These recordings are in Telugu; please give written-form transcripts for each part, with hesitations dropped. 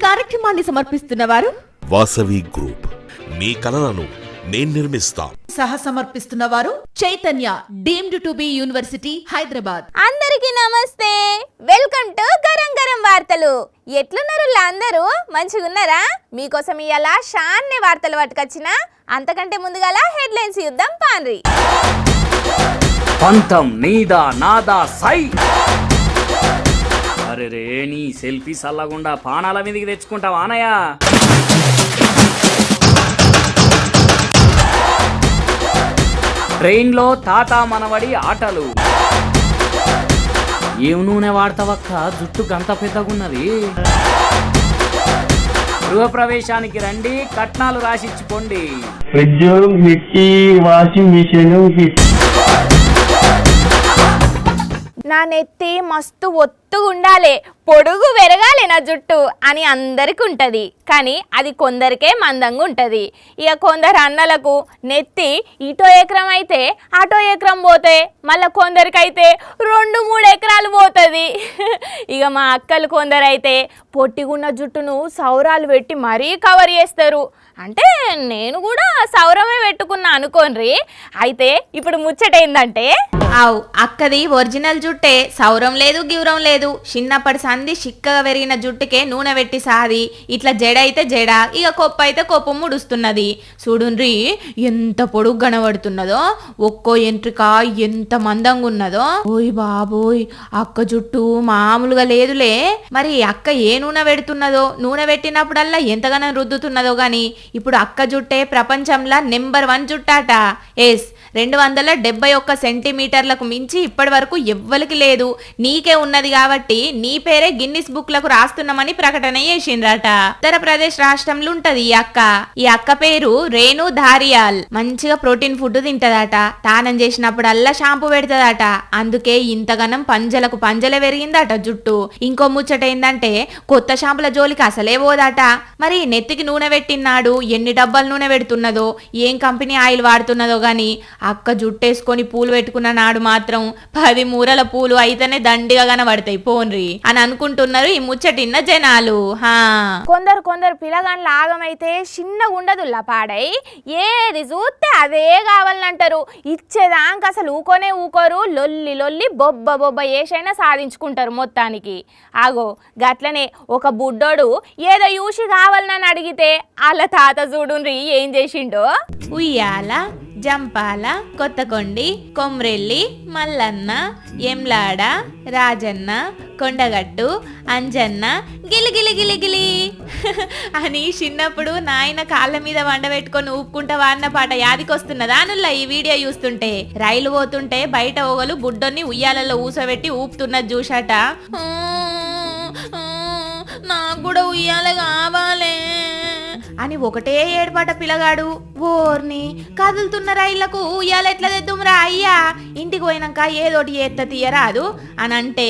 కార్యక్రమాన్ని సమర్పిస్తున్న వారు వాసవి గ్రూప్. మీ కలలను నేను నిర్మిస్తా. సహ సమర్పిస్తున్న వారు Chaitanya deemed to be university Hyderabad. అందరికీ నమస్తే, వెల్కమ్ టు గరం గరం వార్తలు. ఎట్లున్నారు అందరూ? మంచిగా ఉన్నారా? మీకోసం ఇవాళ షాన్ని వార్తలు పట్టుకొచ్చిన. అంతకంటే ముందుగాల హెడ్లైన్స్ చూద్దాం పాన్రి. పంతం నీదా నాదా సై. అరే రే, నీ సెల్ఫీ సల్లగుండా పానాల మీదకి తెచ్చుకుంటావా అనయ్య? ట్రైన్లో తాత మనవడి ఆటలు. ఏం నూనె వాడతావక్క, జుట్టు గంత పెద్దగున్నది. గృహప్రవేశానికి రండి, కట్నాలు రాసిచ్చుకోండి. Fridge, mixie, washing machine. నా నెత్తి మస్తు ఒత్తుగా ఉండాలి, పొడుగు పెరగాలి నా జుట్టు అని అందరికి ఉంటుంది. కానీ అది కొందరికే మందంగా ఉంటుంది. ఇక కొందరు అన్నలకు నెత్తి ఇటో ఎకరం అయితే అటో ఎకరం పోతే, మళ్ళీ కొందరికైతే 2-3 ఎకరాలు పోతుంది. ఇక మా అక్కలు కొందరైతే పొట్టిగున్న జుట్టును సౌరాలు పెట్టి మరీ కవర్ చేస్తారు. అంటే నేను కూడా సౌరమే పెట్టుకున్నా అనుకోండి. అయితే ఇప్పుడు ముచ్చట ఏందంటే, అక్కది ఒరిజినల్ జుట్టే, సౌరం లేదు గివరం లేదు. చిన్నప్పటి సంధి చిక్కగా పెరిగిన జుట్టుకే నూనె పెట్టి సాది ఇట్లా జడ అయితే జడ, ఇక కొప్ప అయితే కొప్పు ముడుస్తున్నది. చూడుండ్రి ఎంత పొడుగు కనబడుతున్నదో, ఒక్కో ఎంట్రిక ఎంత మందంగా ఉన్నదో. ఓయ్ బాబోయ్, అక్క జుట్టు మామూలుగా లేదులే. మరి అక్క ఏ నూనె పెడుతున్నదో, నూనె పెట్టినప్పుడల్లా ఎంతగానో రుద్దుతున్నదో గాని ఇప్పుడు అక్క జుట్టే ప్రపంచంలో నెంబర్ 1 జుట్టాట. 271 సెంటీమీటర్లకు మించి ఇప్పటి వరకు ఎవ్వరికి లేదు. నీకే ఉన్నది కాబట్టి నీ పేరే గిన్నిస్ బుక్ లకు రాస్తున్నామని ప్రకటన చేసిండ్రట. ఉత్తరప్రదేశ్ రాష్ట్రంలో ఉంటది ఈ అక్క. ఈ అక్క పేరు రేణు ధారియాల్. మంచిగా ప్రోటీన్ ఫుడ్ తింటదట. తానం చేసినప్పుడల్లా షాంపూ పెడతదట. అందుకే ఇంతగానం పంజలకు పంజలే పెరిగిందట జుట్టు. ఇంకో ముచ్చట ఏందంటే, కొత్త షాంపుల జోలికి అసలే పోదట. మరి నెత్తికి నూనె పెట్టినాడు ఎన్ని డబ్బాలు నూనె పెడుతున్నదో, ఏం కంపెనీ ఆయిల్ వాడుతున్నదో గాని అక్క జుట్టేసుకొని పూలు పెట్టుకున్న నాడు మాత్రం 10 మూరల పూలు అయితేనే దండిగా కనబడతాయి పోన్రి అని అనుకుంటున్నారు ఈ ముచ్చటిన్న జనాలు. కొందరు పిల్లగాండ్ల ఆగమైతే చిన్నగా ఉండదుల్లా పాడై ఏది చూస్తే అదే కావాలంటారు. ఇచ్చేదాకా అసలు ఊకోరు. లొల్లి బొబ్బ ఏసైనా సాధించుకుంటారు మొత్తానికి. ఆగో గట్లనే ఒక బుడ్డోడు ఏదో యూసి కావాలని అడిగితే వాళ్ళ తాత చూడుండ్రి ఏం చేసిండో. ఉయ్యాల, జంపాల, కొత్తకొండి, కొమ్రెల్లి, మల్లన్న, ఎంలాడ, రాజన్న, కొండగట్టు, అంజన్న, గిలిగిలి అని చిన్నప్పుడు నాయన కాళ్ళ మీద వండబెట్టుకొని ఊపుకుంటా వాడిన పాట యాదికొస్తున్నదా అనుల్లా ఈ వీడియో చూస్తుంటే? రైలు పోతుంటే బయట ఓగలు బుడ్డొన్ని ఉయ్యాలలో ఊసబెట్టి ఊపుతున్నది చూశాట. నాకు కూడా ఉయ్యాల కావాలే అని ఒకటే ఏడుపాట పిల్లగాడు. ఓర్ని కదులుతున్న రైళ్లకు ఉయ్యాల ఎట్లా తెద్దుంరా అయ్యా, ఇంటికి పోయినాక ఏదోటి ఎత్త తీయరాదు అని అంటే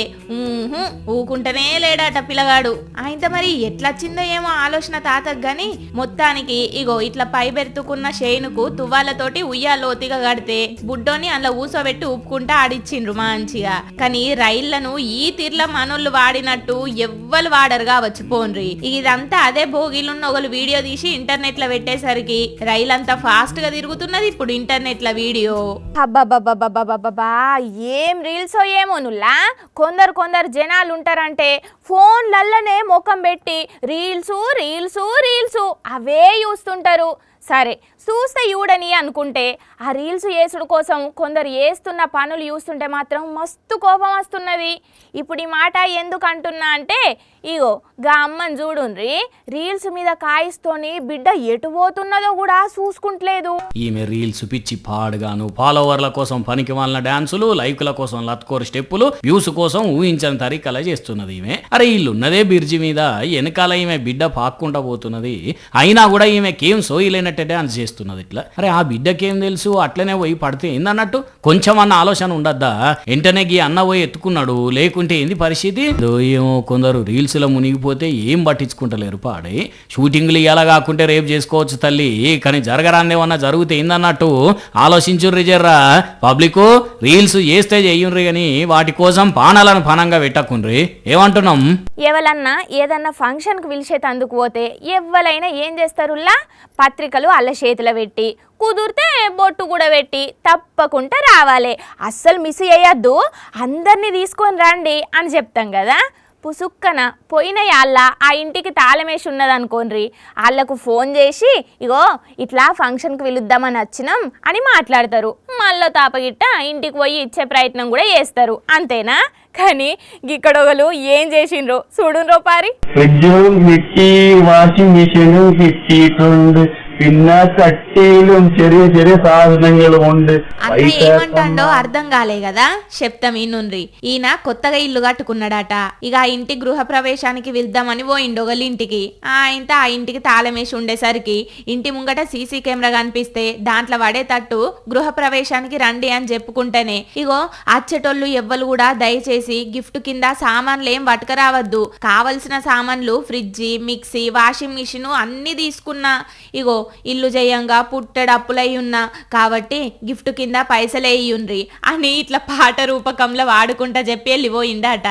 ఊకుంటనే లేడాట పిల్లగాడు. అయితే మరి ఎట్లొచ్చిందో ఏమో ఆలోచన తాతకు గాని మొత్తానికి ఇగో ఇట్లా పై బెర్తుకున్న షేనుకు తువ్వాలతోటి ఉయ్యాలోతిగా కడితే బుడ్డోని అందులో ఊసోబెట్టి ఊపుకుంటా ఆడిచ్చిండ్రు మంచిగా. కానీ రైళ్లను ఈ తీర్ల మనోళ్ళు వాడినట్టు ఎవ్వరు వాడరు కావచ్చు పోన్రి. ఇదంతా అదే భోగిలున్న ఒకళ్ళు వీడియో తీసి ఇంటర్నెట్ లో పెట్టేసరికి రైలు అంతా ఫాస్ట్ గా తిరుగుతున్నది ఇప్పుడు ఇంటర్నెట్ లో వీడియో. అబ్బబ్బబ్బబ్బబ్బబ్బా, ఏం రీల్సో ఏమో నుల్లా. కొందరు జనాలు ఉంటారంటే ఫోన్లల్లనే ముఖం పెట్టి రీల్స్ అవే చూస్తుంటారు. సరే చూస్తే చూడని అనుకుంటే ఆ రీల్స్ చేసుడు కోసం కొందరు చేస్తున్న పనులు చూస్తుంటే మాత్రం మస్తు కోపం వస్తున్నది. ఇప్పుడు ఈ మాట ఎందుకు అంటున్నా అంటే, ఇగో గా అమ్మని చూడుండ్రి రీల్స్ మీద కాయిస్తోని బిడ్డ ఎటు పోతున్నదో కూడా చూసుకుంటలేదు. ఈమె రీల్స్ పిచ్చి పాడుగాను, ఫాలోవర్ల కోసం పనికి వాళ్ళ డాన్సులు, లైకుల కోసం లత్కోరు స్టెప్పులు, వ్యూస్ కోసం ఊహించని తరీకలా చేస్తున్నది ఈమె. అరే వీళ్ళున్నదే బిర్జి మీద, వెనకాల ఈమె బిడ్డ పాక్కుంటా పోతున్నది. అయినా కూడా ఈమెకేం సోయిలైన పడినట్టే డాన్స్ చేస్తున్నది ఇట్లా. అరే ఆ బిడ్డకేం తెలుసు, అట్లనే పోయి పడితే ఏందన్నట్టు కొంచెం అన్న ఆలోచన ఉండద్దా? వెంటనే గీ అన్న పోయి ఎత్తుకున్నాడు, లేకుంటే ఏంది పరిస్థితి? ఏమో కొందరు రీల్స్ లో మునిగిపోతే ఏం పట్టించుకుంటలేరు పాడే. షూటింగ్లు ఇలా కాకుంటే రేపు చేసుకోవచ్చు తల్లి, కానీ జరగరాన్నేమన్నా జరిగితే ఏందన్నట్టు ఆలోచించుర్రి జర్రా. పబ్లిక్ రీల్స్ చేస్తే చెయ్యుండ్రి కానీ వాటి కోసం పానాలను పనంగా పెట్టకుండ్రి. ఏమంటున్నాం? ఎవరన్నా ఏదన్నా ఫంక్షన్కి పిలిచేతందుకు పోతే ఎవ్వలైనా ఏం చేస్తారుల్లా, పత్రికలు అల్ల చేతిలో పెట్టి, కుదిరితే బొట్టు కూడా పెట్టి తప్పకుండా రావాలి, అస్సలు మిస్ చేయొద్దు, అందరినీ తీసుకొని రండి అని చెప్తాం కదా. పుసుక్కన పోయిన వాళ్ళ ఆ ఇంటికి తాళమేసి ఉన్నదనుకోండి, వాళ్ళకు ఫోన్ చేసి ఇగో ఇట్లా ఫంక్షన్కి పిలుద్దామని వచ్చినాం అని మాట్లాడతారు. మళ్ళీ తాపగిట్ట ఇంటికి పోయి ఇచ్చే ప్రయత్నం కూడా చేస్తారు, అంతేనా? కానీ ఇక్కడ ఒకరు ఏం చేసిండ్రో చూడుండ్రో పారి. ఫ్రిడ్జ్, మిక్సీ, వాషింగ్ മെഷീൻ, കിട്ടിയിട്ടുണ്ട്. പിന്നെ ചട്ടിയിലും ചെറിയ ചെറിയ സാധനങ്ങളും ഉണ്ട്. అన్న ఏమంటాడో అర్థం కాలే కదా, చెప్తాం ఈయనుండ్రి. ఈయన కొత్తగా ఇల్లు కట్టుకున్నాడట. ఇక ఆ ఇంటి గృహ ప్రవేశానికి వెళ్దామని పోయిండు ఒకళ్ళ ఇంటికి. ఆ ఇంటికి తాళమేసి ఉండేసరికి ఇంటి ముంగట సీసీ కెమెరా కనిపిస్తే దాంట్లో పడేటట్టు గృహ ప్రవేశానికి రండి అని చెప్పుకుంటేనే ఇగో అచ్చేటోళ్ళు ఎవ్వరు కూడా దయచేసి గిఫ్ట్ కింద సామాన్లు ఏం పట్టుకరావద్దు, కావలసిన సామాన్లు ఫ్రిడ్జ్, మిక్సీ, వాషింగ్ మిషన్ అన్ని తీసుకున్నా, ఇగో ఇల్లు జయంగా పుట్టడు అప్పులై ఉన్నా కాబట్టి గిఫ్ట్ కింద పైసలేయుండ్రి అని ఇట్లా పాట రూపకంలో వాడుకుంటా చెప్పి వెళ్ళిపోయిందట.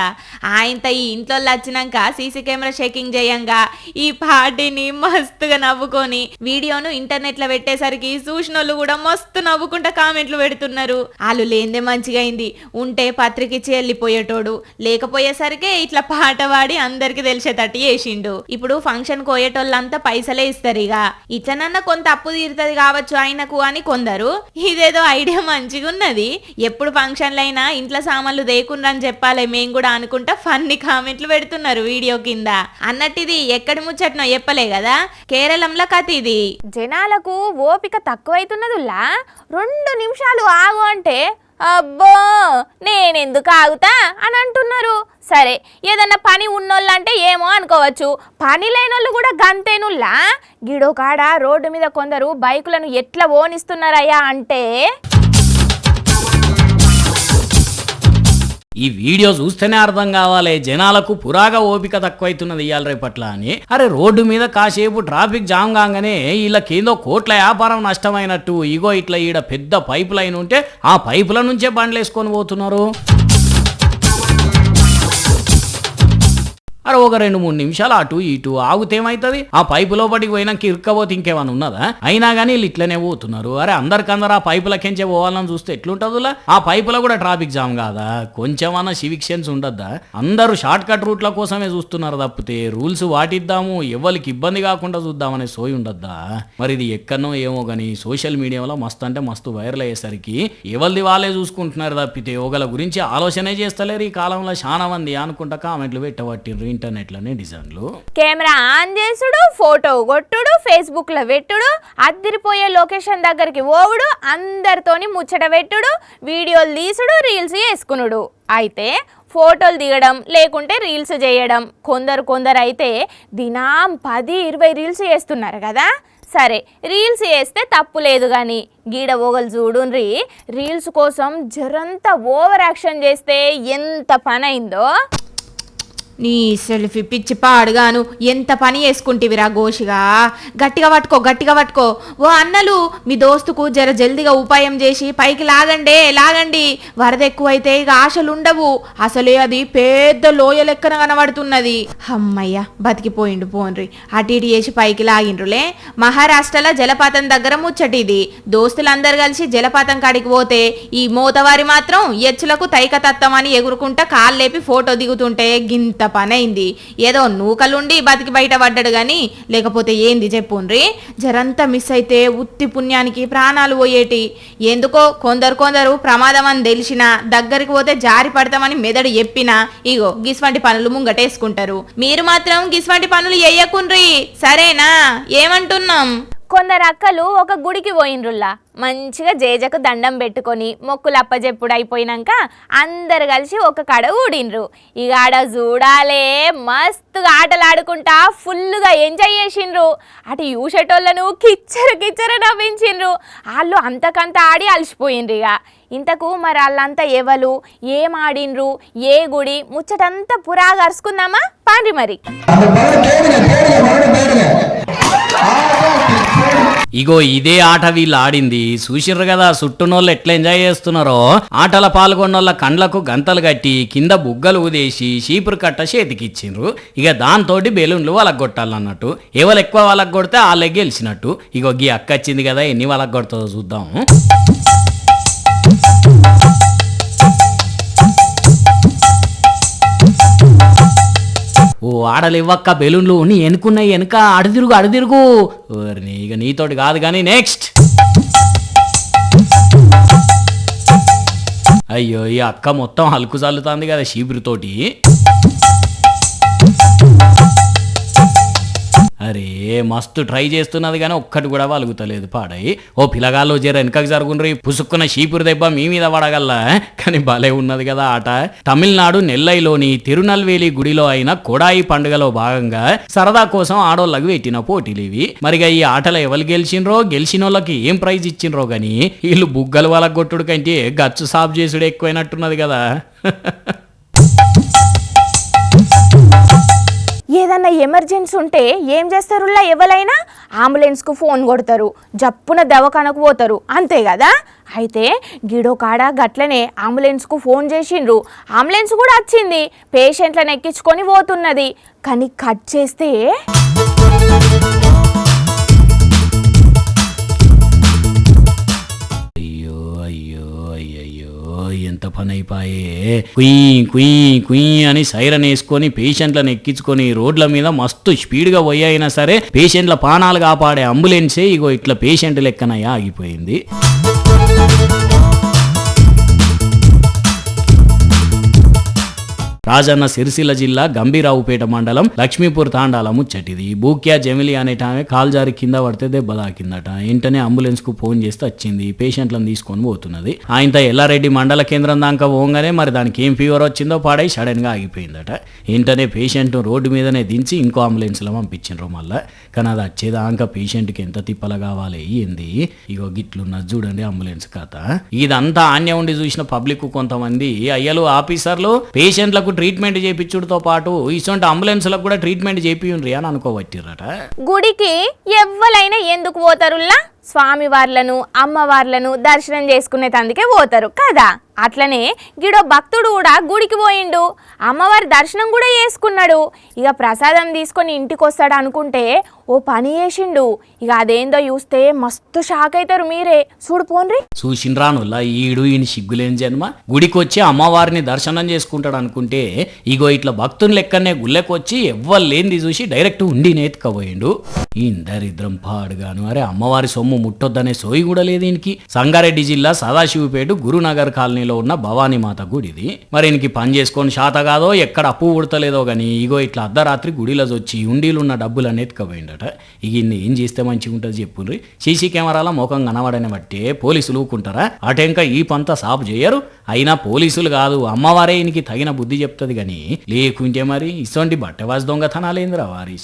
ఆయనతో ఈ ఇంట్లో వచ్చినాక సీసీ కెమెరా చెకింగ్ చేయంగా ఈ పాటిని మస్తుగా నవ్వుకొని వీడియోను ఇంటర్నెట్ లో పెట్టేసరికి చూసినోళ్ళు కూడా మస్తు నవ్వుకుంటా కామెంట్లు పెడుతున్నారు. వాళ్ళు లేందే మంచిగా అయింది, ఉంటే పత్రిక ఇచ్చి వెళ్ళిపోయేటోడు, లేకపోయేసరికి ఇట్లా పాట పాడి అందరికి తెలిసేటట్టు చేసిండు. ఇప్పుడు ఫంక్షన్ కోయేటోళ్ళంతా పైసలే ఇస్తారు, ఇక ఇట్లనన్నా కొంత అప్పు తీరుతుంది కావచ్చు ఆయనకు అని కొందరు. ఇదేదో ఐడియా మంచిగా ఉన్నది, ఎప్పుడు ఫంక్షన్లైనా ఇంట్లో సామాన్లు దేకుండ్రని చెప్పాలి మేము కూడా అనుకుంటా ఫన్నీ కామెంట్లు పెడుతున్నారు వీడియో కింద. అన్నట్టు ఇది ఎక్కడి ముచ్చట్నో చెప్పలే కదా, కేరళంలో కథ ఇది. జనాలకు ఓపిక తక్కువైతున్నదిలా, 2 నిమిషాలు ఆగు అంటే అబ్బో నేనెందుకు ఆగుతా అని అంటున్నారు. సరే ఏదన్నా పని ఉన్నోళ్ళంటే ఏమో అనుకోవచ్చు, పని లేనోళ్ళు కూడా గంతేనుల్లా. గిడో కాడ రోడ్డు మీద కొందరు బైకులను ఎట్లా ఓనిస్తున్నారయ్యా అంటే ఈ వీడియో చూస్తేనే అర్థం కావాలి జనాలకు పురాగా ఓపిక తక్కువైతున్నది ఇవాళ రేపట్ల అని. అరే రోడ్డు మీద కాసేపు ట్రాఫిక్ జామ్ కాగానే వీళ్ళకేందో కోట్ల వ్యాపారం నష్టమైనట్టు ఇగో ఇట్లా ఈడ పెద్ద పైపు లైన్ ఉంటే ఆ పైపుల నుంచే బండ్లు వేసుకొని పోతున్నారు. అరే ఒక 2-3 నిమిషాలు అటు ఇటు ఆగుతేమైతుంది, ఆ పైపు లోపలికి పోయినాక ఇరుక్కపోతే ఇంకేమైనా ఉన్నదా? అయినా కానీ వీళ్ళు ఇట్లనే పోతున్నారు. అరే అందరికందరూ ఆ పైపులకెంచే పోవాలని చూస్తే ఎట్లుంటుందిలా? ఆ పైపులో కూడా ట్రాఫిక్ జామ్ కాదా? కొంచెమన్నా సివిక్ సెన్స్ ఉండద్దా? అందరూ షార్ట్ కట్ రూట్ల కోసమే చూస్తున్నారు తప్పితే రూల్స్ వాటిద్దాము ఎవరికి ఇబ్బంది కాకుండా చూద్దామనే సోయి ఉండద్దా? మరి ఇది ఎక్కడనో ఏమో కానీ సోషల్ మీడియాలో మస్తు అంటే మస్తు వైరల్ అయ్యేసరికి ఎవరిది వాళ్ళే చూసుకుంటున్నారు తప్పితే ఒకళ్ళ గురించి ఆలోచనే చేస్తలేరు ఈ కాలంలో చాలా మంది అనుకుంటా కామెంట్లు పెట్టబట్టిండ్రు ఇంటర్నెట్ లోనే డిజైన్లు. కెమెరా ఆన్ చేసుడు, ఫోటో కొట్టుడు, ఫేస్బుక్ లో పెట్టుడు, అద్దరిపోయే లొకేషన్ దగ్గరికి పోవుడు, అందరితోని ముచ్చట పెట్టుడు, వీడియోలు తీసుడు, రీల్స్ చేసుకునుడు. అయితే ఫోటోలు దిగడం లేకుంటే రీల్స్ చేయడం, కొందరు అయితే దినం 10-20 రీల్స్ చేస్తున్నారు కదా. సరే రీల్స్ చేస్తే తప్పు లేదు కానీ గీడ ఓగలు చూడుండ్రి, రీల్స్ కోసం జరంతా ఓవర్ యాక్షన్ చేస్తే ఎంత పని అయిందో. నీ సెల్ఫీ పిచ్చి పాడుగాను ఎంత పని చేసుకుంటేవిరా గోషిగా. గట్టిగా పట్టుకో ఓ అన్నలు, మీ దోస్తుకు జర జల్దిగా ఉపాయం చేసి పైకి లాగండి, వరద ఎక్కువైతే ఇక ఆశలు ఉండవు. అసలే అది పెద్ద లోయ లెక్కన కనబడుతున్నది. అమ్మయ్య బతికిపోయిండు పోన్రి, అటు ఇటు చేసి పైకి లాగిండ్రులే. మహారాష్ట్రలో జలపాతం దగ్గర ముచ్చటిది. దోస్తులందరూ కలిసి జలపాతం కాడికి పోతే ఈ మోతవారి మాత్రం ఎచ్చులకు తైకతత్తమని ఎగురుకుంటా కాళ్ళు లేపి ఫోటో దిగుతుంటే గింత పని అయింది. ఏదో నూకలుండి బతికి బయట పడ్డాడు గాని లేకపోతే ఏంది చెప్పుండ్రి. జరంతా మిస్ అయితే ఉత్తి పుణ్యానికి ప్రాణాలు పోయేటి. ఎందుకో కొందరు ప్రమాదం అని తెలిసినా దగ్గరికి పోతే జారి పడతామని మెదడు చెప్పినా ఇగో గిస్వంటి పనులు ముంగటేసుకుంటారు. మీరు మాత్రం గిస్వంటి పనులు చెయ్యకుండ్రి సరేనా? ఏమంటున్నాం? కొందరు అక్కలు ఒక గుడికి పోయినరుల్లా మంచిగా జేజకు దండం పెట్టుకొని మొక్కులు అప్పజెప్పుడు అయిపోయినాక అందరు కలిసి ఒక కాడ ఊడినరు. ఇక ఆడ చూడాలే మస్తుగా ఆటలు ఆడుకుంటా ఫుల్గా ఎంజాయ్ చేసిండ్రు. అటు యూషటోళ్ళను కిచ్చర నవ్వించిండ్రు. వాళ్ళు అంతకంత ఆడి అలసిపోయిండ్రు. ఇక ఇంతకు మరి వాళ్ళంతా ఎవరు, ఏం ఆడినరు, ఏ గుడి ముచ్చటంతా పురాగా అరుచుకుందామా పాండ్రి మరి. ఇగో ఇదే ఆట వీళ్ళు ఆడింది చూసిర్రు కదా. చుట్టూనోళ్ళు ఎట్లా ఎంజాయ్ చేస్తున్నారో. ఆటల పాల్గొన్నోళ్ళ కండ్లకు గంతలు కట్టి కింద బుగ్గలు ఊదేసి చీపురు కట్ట చేతికిచ్చిండ్రు. ఇక దాంతో బెలూన్లు వలగొట్టాలన్నట్టు. ఎవరు ఎక్కువ వలగొడితే వాళ్ళే గెలిచినట్టు. ఇగో గీ అక్క వచ్చింది కదా, ఎన్ని వలగొడుతుందో చూద్దాం. ఓ ఆడలివ్వక్క బెలూన్లు నీ ఎనుకున్నాయి వెనుక అడుదిరుగు. ఇక నీతోటి కాదు కానీ నెక్స్ట్. అయ్యో ఈ అక్క మొత్తం హలుకు చల్లుతుంది కదా చీపురుతోటి. అరే మస్తు ట్రై చేస్తున్నది కానీ ఒక్కటి కూడా వలుగుతలేదు పాడై. ఓ పిల్లగాళ్ళు జర వెనకకు జరుగుండ్రి, పుసుక్కున్న చీపురు దెబ్బ మీ మీద పడగల్లా. కానీ భలే ఉన్నది కదా ఆట. తమిళనాడు నెల్లైలోని తిరునల్వేలి గుడిలో అయిన కొడాయి పండుగలో భాగంగా సరదా కోసం ఆడోళ్ళకి పెట్టిన పోటీలు ఇవి. మరిగా ఈ ఆటలో ఎవరు గెలిచిండ్రో, గెలిచిన వాళ్ళకి ఏం ప్రైజ్ ఇచ్చిండ్రో గానీ వీళ్ళు బుగ్గలు వలగొట్టుడు కంటే గచ్చు సాఫ్ చేసుడు ఎక్కువైనట్టున్నది కదా. ఏదన్నా ఎమర్జెన్సీ ఉంటే ఏం చేస్తారులా? ఎవరైనా అంబులెన్స్కు ఫోన్ కొడతారు, జప్పున దవాఖానకు పోతారు, అంతే కదా. అయితే గిడో కాడ గట్లనే అంబులెన్స్కు ఫోన్ చేసిండ్రు. అంబులెన్స్ కూడా వచ్చింది, పేషెంట్లను ఎక్కించుకొని పోతున్నది. కానీ కట్ చేస్తే ఎంత పని అయిపోయే. కుయ్ అని సైరన్ వేసుకొని పేషెంట్లను ఎక్కించుకొని రోడ్ల మీద మస్తు స్పీడ్గా పోయినా సరే పేషెంట్ల ప్రాణాలు కాపాడే అంబులెన్సే ఇగో ఇట్లా పేషెంట్ లెక్కనయ్యా ఆగిపోయింది. రాజన్న సిరిసిల్ల జిల్లా గంభీరావుపేట మండలం లక్ష్మీపూర్ తాండాల ముచ్చటిది. బూక్యా జమిలి అనేటామె కాల్జారి కింద పడితే దెబ్బ తాకిందట. వెంటనే అంబులెన్స్ కు ఫోన్ చేస్తే వచ్చింది, పేషెంట్లను తీసుకొని పోతున్నది. ఆయనతో ఎల్లారెడ్డి మండల కేంద్రం దాకా పోగానే మరి దానికి ఏం ఫీవర్ వచ్చిందో పాడై సడన్ గా ఆగిపోయిందట. వెంటనే పేషెంట్ రోడ్డు మీదనే దించి ఇంకో అంబులెన్స్ లో పంపించిండ్రు మళ్ళా. కానీ అది వచ్చేదాకా పేషెంట్కి ఎంత తిప్పల కావాలి ఏంది. ఇగో గిట్లున్నది చూడండి అంబులెన్స్ కథ. ఇదంతా ఆన్య ఉండి చూసిన పబ్లిక్ కొంతమంది అయ్యలు ఆఫీసర్లు పేషెంట్లకు ట్రీట్మెంట్ చేయించుడుతో పాటు ఇటువంటి అంబులెన్స్లకు కూడా ట్రీట్మెంట్ చేపియుండ్రి అని అనుకోవచ్చిరట. గుడికి ఎవ్వలైనా ఎందుకు పోతారుల్లా? స్వామివార్లను అమ్మవార్లను దర్శనం చేసుకునే తందుకే పోతారు కదా. అట్లనే గిడో భక్తుడు కూడా గుడికి పోయిండు, అమ్మవారి దర్శనం కూడా చేసుకున్నాడు. ఇక ప్రసాదం తీసుకొని ఇంటికి వస్తాడు అనుకుంటే ఓ పని చేసిండు. ఇక అదేందో చూస్తే మస్తు షాక్ అవుతారు మీరే. చూడు పోన్రి. చూసిండ్రానుల్లా ఈయన సిగ్గులేని జన్మ. గుడికి వచ్చి అమ్మవారిని దర్శనం చేసుకుంటాడు అనుకుంటే ఇగో ఇట్లా భక్తుని లెక్కనే గుళ్ళెకొచ్చి ఎవ్వరు లేనిది చూసి డైరెక్ట్ ఉండి నేతికపోయిండు. ఇందరిద్రం పాడుగాను. అరే అమ్మవారి సొమ్ము ముట్టొద్దనే సోయి కూడా లేదు ఈయనకి. సంగారెడ్డి జిల్లా సదాశివపేట గురునగర్ కాలనీలో ఉన్న భవానీ మాత గుడిది. మరి ఈయనకి పని చేసుకొని శాత కాదో ఎక్కడ అప్పు ఉడతలేదో గానీ ఇగో ఇట్లా అర్ధరాత్రి గుడిలో వచ్చి ఉండిలున్న డబ్బులన్నీ ఎత్తుకపోయిండట. ఇక ఇన్ని ఏం చేస్తే మంచిగా ఉంటుంది చెప్పుర్రి. సీసీ కెమెరాల ముఖం కనబడని బట్టే పోలీసులు ఊకుంటారా? అటెంక ఈ పంత సాపు చేయరు. అయినా పోలీసులు కాదు అమ్మవారే ఈయనకి తగిన బుద్ధి చెప్తుంది గాని లేకుంటే మరి ఇటువంటి బట్టవాసి దొంగతనాలేంద్రా వారి.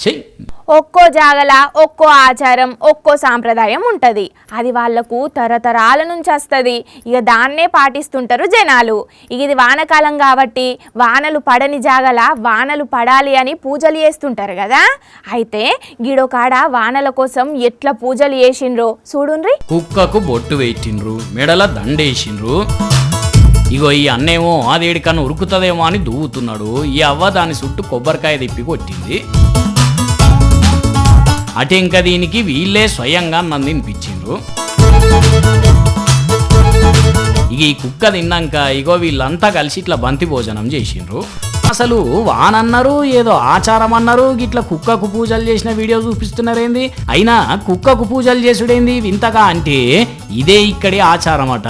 ఒక్కో జాగల ఒక్కో ఆచారం ఒక్కో సాంప్రదాయం ఉంటది. అది వాళ్లకు తరతరాల నుంచి వస్తుంది. ఇక దాన్నే పాటిస్తుంటారు జనాలు. ఇక ఇది వానకాలం కాబట్టి వానలు పడని జాగల వానలు పడాలి అని పూజలు చేస్తుంటారు కదా. అయితే గిడోకాడ వానల కోసం ఎట్లా పూజలు చేసిండ్రో చూడుండ్రి. కుక్కకు బొట్టు వేయిండ్రు, మెడల దండేసిండ్రు. ఇగో ఈ అన్నేమో అదేడి కన్నా ఉరుకుతుందేమో అని దూవుతున్నాడు. ఈ అవ్వ దాని చుట్టూ కొబ్బరికాయ తిప్పి కొట్టింది. అటెంక దీనికి వీళ్ళే స్వయంగా నందినిపించిండ్రు. ఇక ఈ కుక్క తిన్నాక ఇగో వీళ్ళంతా కలిసి ఇట్లా బంతి భోజనం చేసిండ్రు. అసలు వానన్నారు ఏదో ఆచారం అన్నారు గిట్ల కుక్కకు పూజలు చేసిన వీడియో చూపిస్తున్నారేంది? అయినా కుక్కకు పూజలు చేసుడేంది వింతగా అంటే ఇదే ఇక్కడి ఆచారం అట.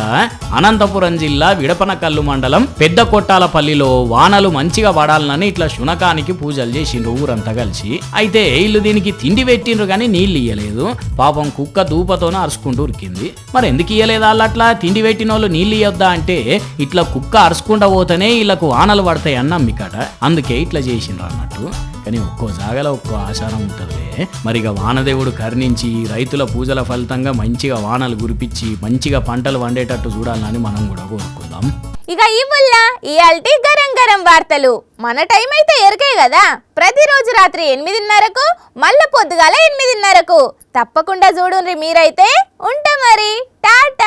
అనంతపురం జిల్లా విడపనకల్లు మండలం పెద్ద కొట్టాలపల్లిలో వానలు మంచిగా పడాలని ఇట్లా శునకానికి పూజలు చేసిండ్రు ఊరంతా కలిసి. అయితే వీళ్ళు దీనికి తిండి పెట్టిండ్రు కానీ నీళ్ళు ఇయ్యలేదు. పాపం కుక్క దూపతోనే అరుచుకుంటూ ఉరికింది. మరి ఎందుకు ఇయ్యలేదు వాళ్ళు అట్లా? తిండి పెట్టిన వాళ్ళు నీళ్ళు ఇయ్యొద్దా అంటే ఇట్లా కుక్క అరుచుకుంటా పోతేనే వీళ్ళకు వానలు పడతాయి అన్న నమ్మికట. అందుకే ఇట్లా చేసిండ్రు అన్నట్టు. కానీ ఒక్కో జాగలో ఒక్కో ఆచారం ఉంటుంది. మరిగా వానదేవుడు కరుణించి రైతుల పూజల ఫలితంగా మంచిగా వానలు కురిపించి మంచిగా పంటలు వండేటట్టు చూడాలని మనం కూడా కోరుకుందాం. ఇక ఇవ్వల్లా ఇయాల్టి గరం గరం వార్తలు. మన టైం అయితే ఎరికే కదా, ప్రతిరోజు రాత్రి 8:30కు మళ్ళీ పొద్దుగాల 8:30కు తప్పకుండా చూడుండ్రి. మీరైతే ఉంటా మరి. టాటా.